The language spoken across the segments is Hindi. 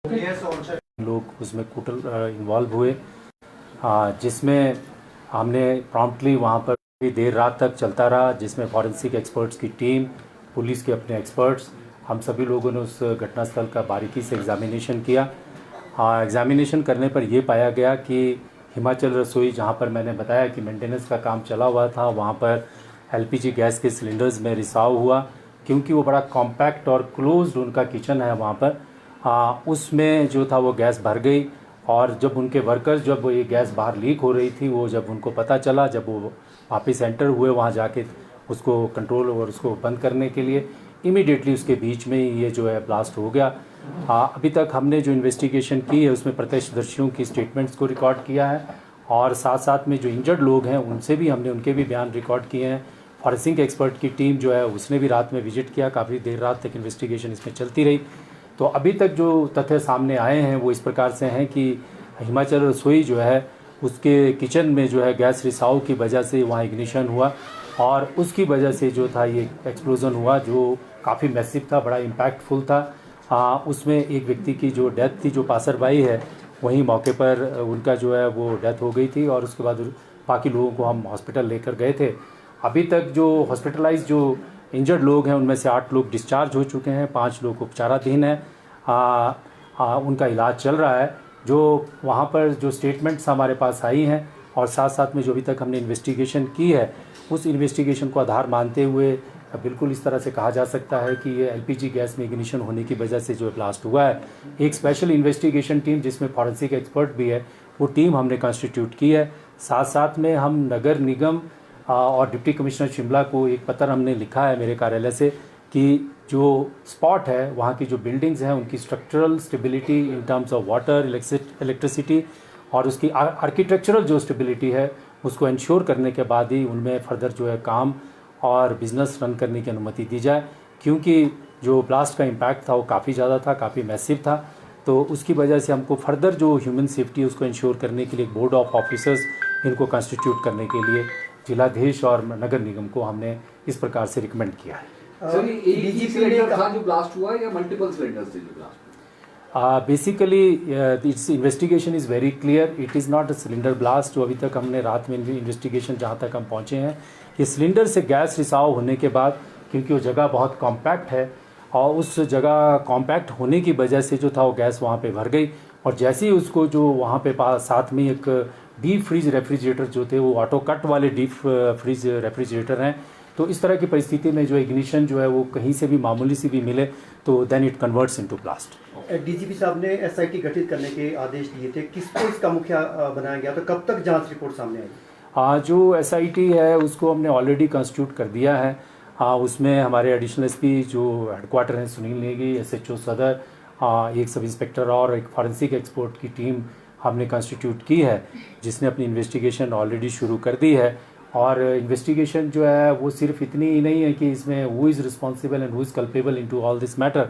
लोग उसमें टोटल इन्वॉल्व हुए, जिसमें हमने प्रॉम्प्टली वहाँ पर भी देर रात तक चलता रहा, जिसमें फॉरेंसिक एक्सपर्ट्स की टीम, पुलिस के अपने एक्सपर्ट्स, हम सभी लोगों ने उस घटनास्थल का बारीकी से एग्जामिनेशन किया। एग्जामिनेशन करने पर यह पाया गया कि हिमाचल रसोई, जहाँ पर मैंने बताया कि मेंटेनेंस का काम चला हुआ था, वहाँ पर एलपीजी गैस के सिलेंडर्स में रिसाव हुआ, क्योंकि वो बड़ा कॉम्पैक्ट और क्लोज्ड उनका किचन है वहाँ पर। उसमें जो था वो गैस भर गई, और जब उनके वर्कर्स, जब ये गैस बाहर लीक हो रही थी, वो जब उनको पता चला, जब वो वापस एंटर हुए वहाँ जाके उसको कंट्रोल और उसको बंद करने के लिए, इमीडिएटली उसके बीच में ही ये जो है ब्लास्ट हो गया। अभी तक हमने जो इन्वेस्टिगेशन की है उसमें प्रत्यक्षदर्शियों की स्टेटमेंट्स को रिकॉर्ड किया है, और साथ साथ में जो इंजर्ड लोग हैं उनसे भी हमने उनके भी बयान रिकॉर्ड किए हैं। फॉरेंसिक एक्सपर्ट की टीम जो है उसने भी रात में विजिट किया, काफ़ी देर रात तक इन्वेस्टिगेशन इसमें चलती रही। तो अभी तक जो तथ्य सामने आए हैं वो इस प्रकार से हैं कि हिमाचल रसोई जो है उसके किचन में जो है गैस रिसाव की वजह से वहाँ इग्निशन हुआ, और उसकी वजह से जो था ये एक्सप्लोज़न हुआ, जो काफ़ी मैसिव था, बड़ा इम्पैक्टफुल था। उसमें एक व्यक्ति की जो डेथ थी, जो पासरबाई है, वहीं मौके पर उनका जो है वो डेथ हो गई थी, और उसके बाद बाकी लोगों को हम हॉस्पिटल लेकर गए थे। अभी तक जो हॉस्पिटलाइज जो इंजर्ड लोग हैं उनमें से 8 लोग डिस्चार्ज हो चुके हैं, 5 लोग उपचाराधीन हैं, उनका इलाज चल रहा है। जो वहाँ पर जो स्टेटमेंट्स हमारे पास आई हैं, और साथ साथ में जो अभी तक हमने इन्वेस्टिगेशन की है, उस इन्वेस्टिगेशन को आधार मानते हुए बिल्कुल इस तरह से कहा जा सकता है कि ये एलपीजी गैस में इग्निशन होने की वजह से जो ब्लास्ट हुआ है। एक स्पेशल इन्वेस्टिगेशन टीम, जिसमें फॉरेंसिक एक्सपर्ट भी है, वो टीम हमने कॉन्स्टिट्यूट की है। साथ साथ में हम नगर निगम और डिप्टी कमिश्नर शिमला को एक पत्र हमने लिखा है मेरे कार्यालय से, कि जो स्पॉट है वहाँ की जो बिल्डिंग्स हैं उनकी structural stability in terms of water, electricity, और उसकी आर्किटेक्चरल जो स्टेबिलिटी है उसको इंश्योर करने के बाद ही उनमें फर्दर जो है काम और बिज़नेस रन करने की अनुमति दी जाए, क्योंकि जो ब्लास्ट का इम्पैक्ट था वो काफ़ी ज़्यादा था, काफ़ी मैसिव था। तो उसकी वजह से हमको फर्दर जो ह्यूमन सेफ्टी उसको इंश्योर करने के लिए बोर्ड ऑफ ऑफिसर्स इनको कंस्टिट्यूट करने के लिए जिलाधीश और नगर निगम को हमने इस प्रकार से रिकमेंड किया है। सर, एक ही सिलेंडर था जो ब्लास्ट हुआ या मल्टीपल सिलेंडर्स थे जो ब्लास्ट हुआ? Basically it's investigation is very clear, it is not a cylinder blast. जो अभी तक हमने रात में इन्वेस्टिगेशन जहाँ तक हम पहुँचे हैं, कि सिलेंडर से गैस रिसाव होने के बाद, क्योंकि वो जगह बहुत कॉम्पैक्ट है, और उस जगह कॉम्पैक्ट होने की वजह से जो था वो गैस वहाँ पे भर गई, और जैसे ही उसको जो वहाँ पे साथ में एक डीप फ्रीज रेफ्रिजरेटर जो थे, वो ऑटो कट वाले डीप फ्रीज रेफ्रिजरेटर हैं, तो इस तरह की परिस्थिति में जो इग्निशन जो है वो कहीं से भी मामूली सी भी मिले तो then it converts into blast. DGP साहब ने एसआईटी गठित करने के आदेश दिए थे, किसको इसका मुखिया बनाया गया, तो कब तक जांच रिपोर्ट सामने आएगी? जो एसआईटी है उसको हमने ऑलरेडी कंस्टिट्यूट कर दिया है। उसमें हमारे एडिशनल एसपी जो हेडक्वार्टर हैं सुनील नेगी, एसएचओ सदर, एक सब इंस्पेक्टर और एक फॉरेंसिक एक्सपर्ट की टीम हमने कंस्टिट्यूट की है, जिसने अपनी इन्वेस्टिगेशन ऑलरेडी शुरू कर दी है। और इन्वेस्टिगेशन जो है वो सिर्फ इतनी ही नहीं है कि इसमें who is responsible and who is culpable into all this matter,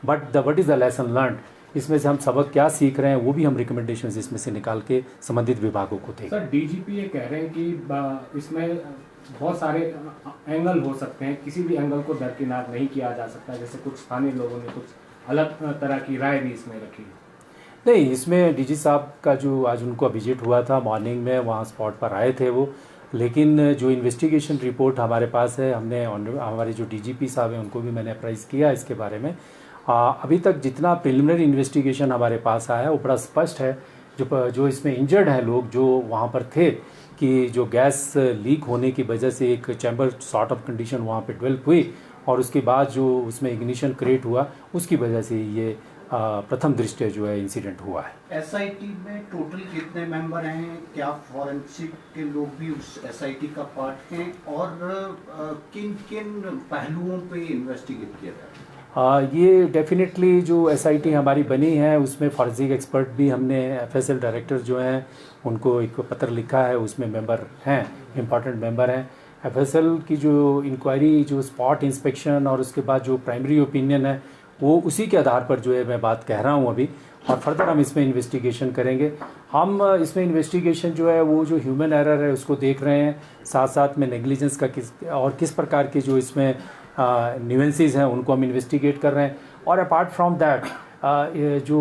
but what is the lesson learn, इसमें से हम सबक क्या सीख रहे हैं, वो भी हम रिकमेंडेशंस इसमें से निकाल के संबंधित विभागों को देंगे। सर, डीजीपी ये कह रहे हैं कि इसमें बहुत सारे एंगल हो सकते हैं, किसी भी एंगल को दरकिनार नहीं किया जा सकता, जैसे कुछ स्थानीय लोगों ने कुछ अलग तरह की राय भी इसमें रखी है। नहीं, इसमें डीजी साहब का जो आज उनको विजिट हुआ था मॉर्निंग में, वहाँ स्पॉट पर आए थे वो, लेकिन जो इन्वेस्टिगेशन रिपोर्ट हमारे पास है, हमने हमारे जो डीजीपी साहब हैं उनको भी मैंने अप्राइज़ किया इसके बारे में। अभी तक जितना प्रिलिमिनरी इन्वेस्टिगेशन हमारे पास आया है वो बड़ा स्पष्ट है। जो इसमें इंजर्ड हैं लोग जो वहाँ पर थे, कि जो गैस लीक होने की वजह से एक चैम्बर सॉर्ट ऑफ कंडीशन वहाँ पे डेवलप हुई, और उसके बाद जो उसमें इग्निशन क्रिएट हुआ, उसकी वजह से ये प्रथम दृष्टया जो है इंसिडेंट हुआ है। एसआईटी में टोटल कितने मेंबर हैं, क्या फॉरेंसिक के लोग भी उस एसआईटी का पार्ट हैं, और किन किन पहलुओं पे इन्वेस्टिगेट किया जा रहा है? ये डेफिनेटली जो एसआईटी हमारी बनी है उसमें फॉरेंसिक एक्सपर्ट भी, हमने एफएसएल डायरेक्टर जो हैं उनको एक पत्र लिखा है, उसमें मेंबर हैं, इम्पॉर्टेंट मेंबर हैं। एफएसएल की जो इंक्वायरी, जो स्पॉट इंस्पेक्शन और उसके बाद जो प्राइमरी ओपिनियन है, वो उसी के आधार पर जो है मैं बात कह रहा हूँ अभी, और फर्दर हम इसमें इन्वेस्टिगेशन करेंगे। हम इसमें इन्वेस्टिगेशन जो है वो जो ह्यूमन एरर है उसको देख रहे हैं, साथ साथ में नेग्लिजेंस का किस प्रकार की जो इसमें न्यूएंसेस हैं उनको हम इन्वेस्टिगेट कर रहे हैं। और अपार्ट फ्रॉम दैट ये जो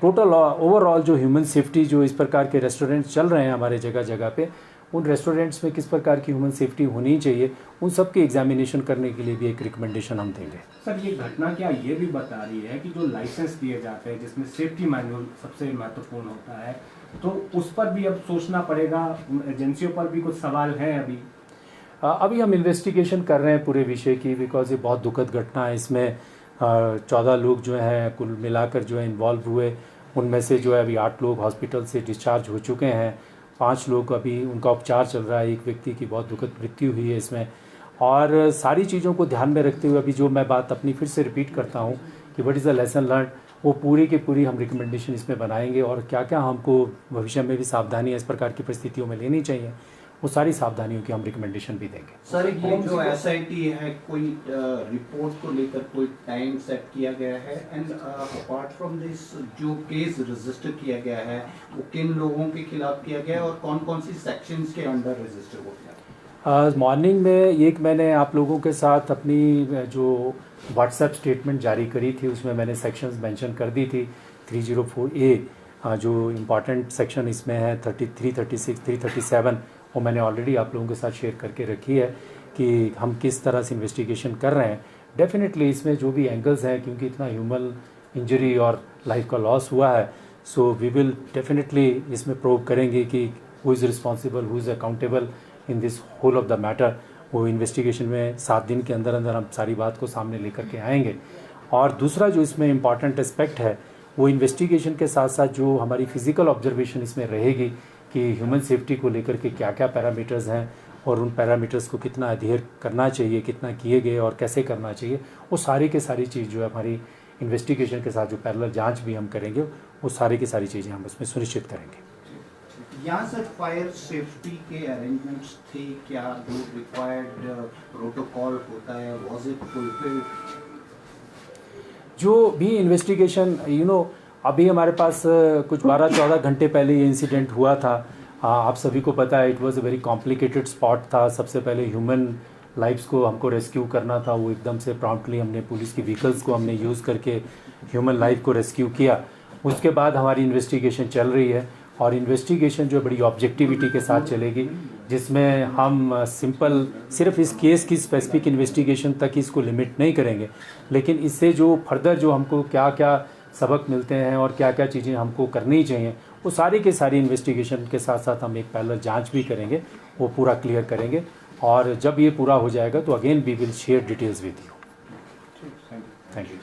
टोटल ओवरऑल जो ह्यूमन सेफ्टी जो इस प्रकार के रेस्टोरेंट्स चल रहे हैं हमारे जगह जगह पे, उन रेस्टोरेंट्स में किस प्रकार की ह्यूमन सेफ्टी होनी चाहिए, उन सब की एग्जामिनेशन करने के लिए भी एक रिकमेंडेशन हम देंगे। सर, ये घटना क्या ये भी बता रही है कि जो लाइसेंस दिए जाते हैं जिसमें सेफ्टी मैनुअल सबसे महत्वपूर्ण होता है, तो उस पर भी अब सोचना पड़ेगा, एजेंसियों पर भी कुछ सवाल हैं अभी हम इन्वेस्टिगेशन कर रहे हैं पूरे विषय की, बिकॉज ये बहुत दुखद घटना है। इसमें 14 लोग जो हैं कुल मिलाकर जो है इन्वॉल्व हुए, उनमें से जो है अभी 8 लोग हॉस्पिटल से डिस्चार्ज हो चुके हैं, 5 लोग अभी उनका उपचार चल रहा है, एक व्यक्ति की बहुत दुखद मृत्यु हुई है इसमें। और सारी चीज़ों को ध्यान में रखते हुए अभी जो मैं बात अपनी फिर से रिपीट करता हूँ कि what is the lesson learn, वो पूरी की पूरी हम रिकमेंडेशन इसमें बनाएंगे और क्या क्या हमको भविष्य में भी सावधानी इस प्रकार की परिस्थितियों में लेनी चाहिए, वो सारी सावधानियों की हम रिकमेंडेशन भी देंगे। सर, ये जो एसआईटी है, कोई रिपोर्ट को लेकर कोई टाइम सेट किया गया है? एंड अपार्ट फ्रॉम दिस, जो केस रजिस्टर किया गया है वो किन लोगों के खिलाफ किया गया है और कौन कौन सी सेक्शंस के अंडर रजिस्टर हो गया? मॉर्निंग में एक मैंने आप लोगों के साथ अपनी जो व्हाट्सएप स्टेटमेंट जारी करी थी, उसमें मैंने सेक्शंस मेंशन कर दी थी। 304A जो इम्पॉर्टेंट सेक्शन इसमें है 33, 36, 337, वो मैंने ऑलरेडी आप लोगों के साथ शेयर करके रखी है कि हम किस तरह से इन्वेस्टिगेशन कर रहे हैं। डेफिनेटली इसमें जो भी एंगल्स हैं, क्योंकि इतना ह्यूमन इंजरी और लाइफ का लॉस हुआ है, सो वी विल डेफिनेटली इसमें प्रूव करेंगे कि who is responsible, who is accountable in this whole of the matter. वो इन्वेस्टिगेशन में 7 दिन के अंदर अंदर हम सारी बात को सामने लेकर के आएंगे। और दूसरा जो इसमें इम्पॉर्टेंट एस्पेक्ट है, वो इन्वेस्टिगेशन के साथ साथ जो हमारी फिजिकल ऑब्जर्वेशन इसमें रहेगी कि ह्यूमन सेफ्टी को लेकर के क्या क्या पैरामीटर्स हैं और उन पैरामीटर्स को कितना अध्ययन करना चाहिए, कितना किए गए और कैसे करना चाहिए, वो सारी की सारी चीज़ जो है हमारी इन्वेस्टिगेशन के साथ जो पैरेलल जांच भी हम करेंगे, वो सारी की सारी चीज़ें हम उसमें सुनिश्चित करेंगे। यहाँ सर फायर सेफ्टी के अरेंजमेंट्स थे क्या? जो रिक्वायर्ड प्रोटोकॉल होता है, वाज इट फुलफिल्ड? जो भी इन्वेस्टिगेशन अभी हमारे पास कुछ 12-14 घंटे पहले ये इंसिडेंट हुआ था। आप सभी को पता है it was a very complicated spot था। सबसे पहले ह्यूमन लाइफ्स को हमको रेस्क्यू करना था, वो एकदम से प्रॉम्प्टली हमने पुलिस की व्हीकल्स को हमने यूज़ करके ह्यूमन लाइफ को रेस्क्यू किया। उसके बाद हमारी इन्वेस्टिगेशन चल रही है और इन्वेस्टिगेशन जो बड़ी ऑब्जेक्टिविटी के साथ चलेगी, जिसमें हम सिर्फ इस केस की स्पेसिफिक इन्वेस्टिगेशन तक इसको लिमिट नहीं करेंगे, लेकिन इससे जो फर्दर जो हमको क्या क्या सबक मिलते हैं और क्या क्या चीज़ें हमको करनी चाहिए, वो सारी के सारी इन्वेस्टिगेशन के साथ साथ हम एक पैरेलल जांच भी करेंगे, वो पूरा क्लियर करेंगे। और जब ये पूरा हो जाएगा तो again we will share details with you. Thank you.